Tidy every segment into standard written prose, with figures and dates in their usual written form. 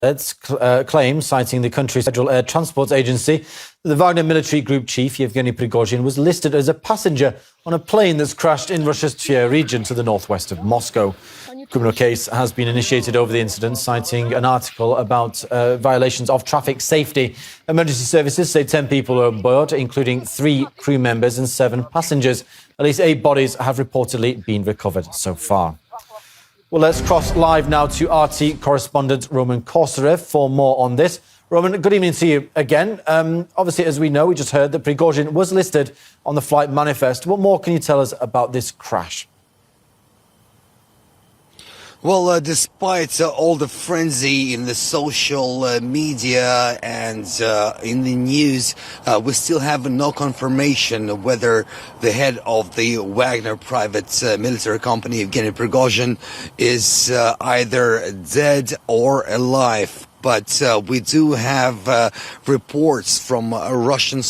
claim, citing the country's Federal Air Transport Agency, that the Wagner military group chief, Yevgeny Prigozhin, was listed as a passenger on a plane that's crashed in Russia's Tver region to the northwest of Moscow. A criminal case has been initiated over the incident, citing an article about violations of traffic safety. Emergency services say 10 people are on board, including 3 crew members and 7 passengers. At least 8 bodies have reportedly been recovered so far. Well, let's cross live now to RT correspondent Roman Korsarev for more on this. Roman, good evening to you again. Obviously, as we know, we just heard that Prigozhin was listed on the flight manifest. What more can you tell us about this crash? Well, despite all the frenzy in the social media and in the news, we still have no confirmation whether the head of the Wagner private military company, Yevgeny Prigozhin, is either dead or alive. But we do have reports from Russian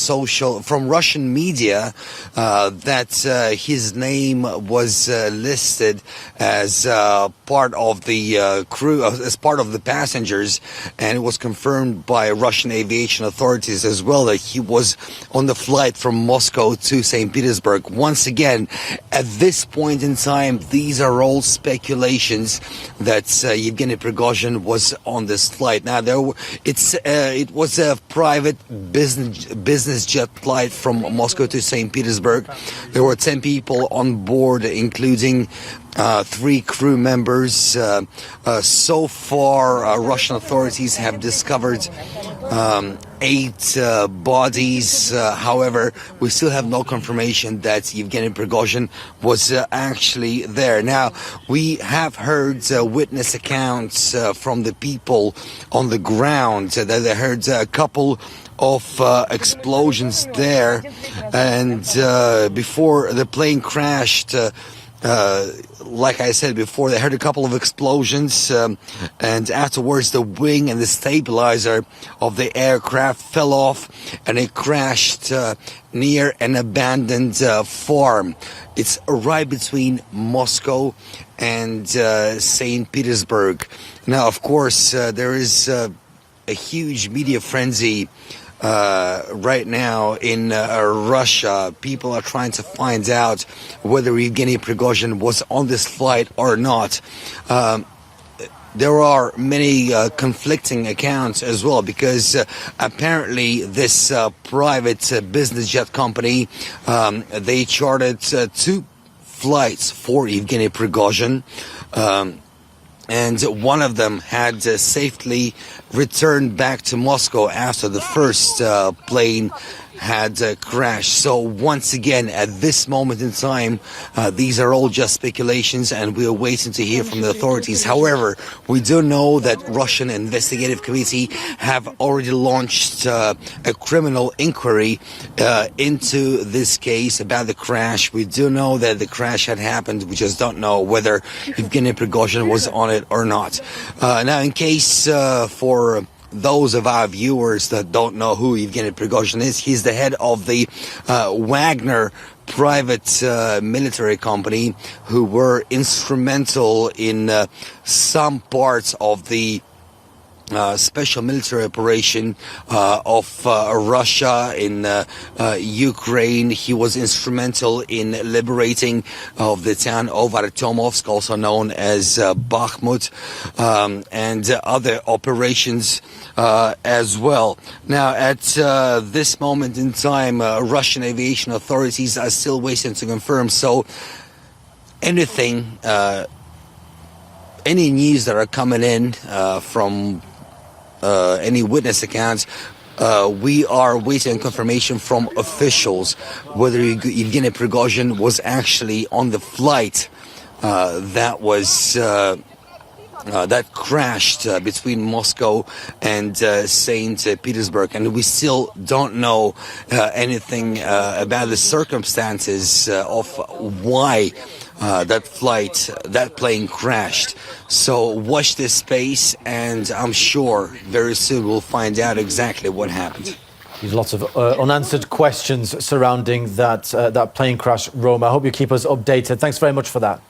media that his name was listed as part of the crew, as part of the passengers, and it was confirmed by Russian aviation authorities as well that he was on the flight from Moscow to St. Petersburg. Once again, at this point in time, these are all speculations that Yevgeny Prigozhin was on this flight. Now, it was a private business jet flight from Moscow to St. Petersburg. There were 10 people on board, including 3 crew members. So far, Russian authorities have discovered 8 bodies. However, we still have no confirmation that Yevgeny Prigozhin was actually there. Now, we have heard witness accounts from the people on the ground that they heard a couple of explosions there, and before the plane crashed, like I said before, they heard a couple of explosions, and afterwards the wing and the stabilizer of the aircraft fell off and it crashed near an abandoned farm. It's right between Moscow and St. Petersburg. Now, of course, there is a huge media frenzy right now in Russia. People are trying to find out whether Yevgeny Prigozhin was on this flight or not. There are many conflicting accounts as well, because apparently this private business jet company, they chartered 2 flights for Yevgeny Prigozhin. And one of them had safely returned back to Moscow after the first plane had crashed. So once again, at this moment in time, these are all just speculations, and we are waiting to hear from the authorities. However, we do know that Russian investigative committee have already launched a criminal inquiry into this case about the crash. We do know that the crash had happened. We just don't know whether Yevgeny Prigozhin was on it or not. Now, in case for those of our viewers that don't know who Yevgeny Prigozhin is, he's the head of the Wagner private military company, who were instrumental in some parts of the special military operation of Russia in Ukraine. He was instrumental in liberating of the town of Artyomovsk, also known as Bakhmut, and other operations as well. Now, at this moment in time, Russian aviation authorities are still waiting to confirm. So anything, any news that are coming in from any witness accounts, we are waiting confirmation from officials whether Yevgeny Prigozhin was actually on the flight that was that crashed between Moscow and St. Petersburg, and we still don't know anything about the circumstances of why that plane crashed. So watch this space, and I'm sure very soon we'll find out exactly what happened. There's lots of unanswered questions surrounding that plane crash, Rome. I hope you keep us updated. Thanks very much for that.